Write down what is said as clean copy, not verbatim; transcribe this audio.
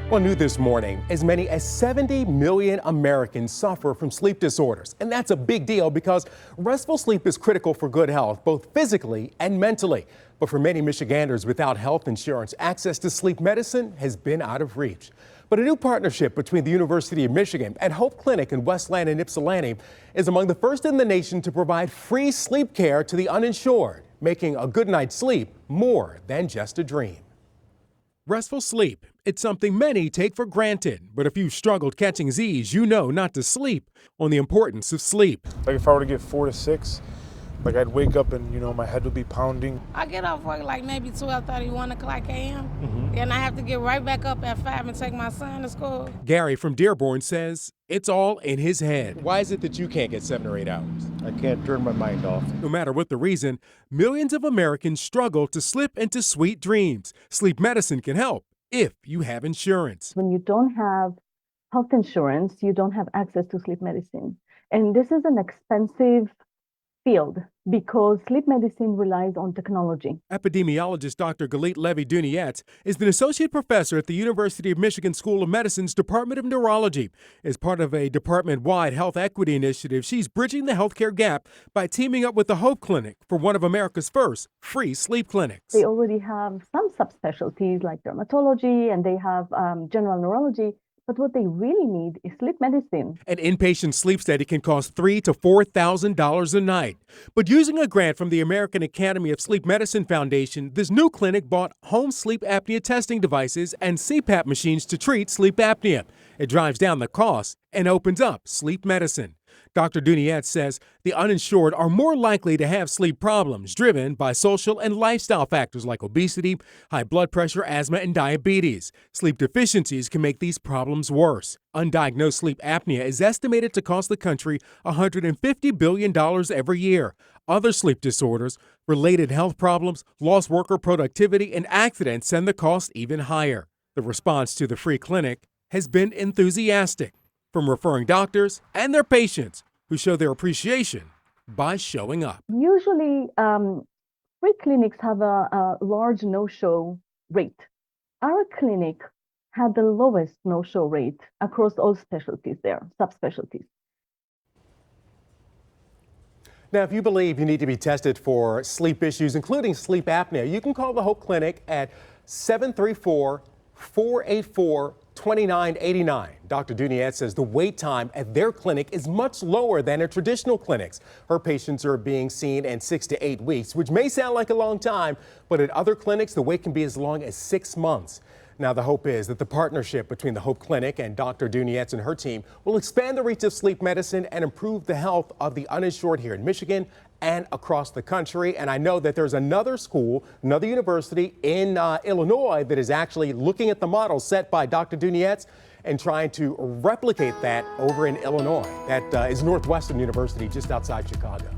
Well, new this morning, as many as 70 million Americans suffer from sleep disorders. And that's a big deal because restful sleep is critical for good health, both physically and mentally. But for many Michiganders without health insurance, access to sleep medicine has been out of reach. But a new partnership between the University of Michigan and Hope Clinic in Westland and Ypsilanti is among the first in the nation to provide free sleep care to the uninsured, making a good night's sleep more than just a dream. Restful sleep. It's something many take for granted, but if you've struggled catching Z's, you know not to sleep on the importance of sleep. Like if I were to get 4 to 6, like I'd wake up and, my head would be pounding. I get off work like maybe 12:30, 1 o'clock a.m. Then I have to get right back up at 5 and take my son to school. Gary from Dearborn says it's all in his head. Why is it that you can't get 7 or 8 hours? I can't turn my mind off. No matter what the reason, millions of Americans struggle to slip into sweet dreams. Sleep medicine can help if you have insurance. When you don't have health insurance, you don't have access to sleep medicine. And this is an expensive field because sleep medicine relies on technology. Epidemiologist Dr. Galit Levy-Dunietz is an associate professor at the University of Michigan School of Medicine's Department of Neurology. As part of a department-wide health equity initiative, she's bridging the healthcare gap by teaming up with the Hope Clinic for one of America's first free sleep clinics. They already have some subspecialties like dermatology and they have general neurology. But what they really need is sleep medicine. An inpatient sleep study can cost $3,000 to $4,000 a night. But using a grant from the American Academy of Sleep Medicine Foundation, this new clinic bought home sleep apnea testing devices and CPAP machines to treat sleep apnea. It drives down the cost and opens up sleep medicine. Dr. Dunietz says the uninsured are more likely to have sleep problems driven by social and lifestyle factors like obesity, high blood pressure, asthma, and diabetes. Sleep deficiencies can make these problems worse. Undiagnosed sleep apnea is estimated to cost the country $150 billion every year. Other sleep disorders, related health problems, lost worker productivity, and accidents send the cost even higher. The response to the free clinic has been enthusiastic, from referring doctors and their patients who show their appreciation by showing up. Usually, free clinics have a large no-show rate. Our clinic had the lowest no-show rate across all specialties there, subspecialties. Now, if you believe you need to be tested for sleep issues, including sleep apnea, you can call the Hope Clinic at 734-484-2989. Dr. Dunietz says the wait time at their clinic is much lower than at traditional clinics. Her patients are being seen in 6 to 8 weeks, which may sound like a long time, but at other clinics, the wait can be as long as 6 months. Now, the hope is that the partnership between the Hope Clinic and Dr. Dunietz and her team will expand the reach of sleep medicine and improve the health of the uninsured here in Michigan and across the country. And I know that there's another school, another university in Illinois that is actually looking at the model set by Dr. Dunietz and trying to replicate that over in Illinois. That is Northwestern University just outside Chicago.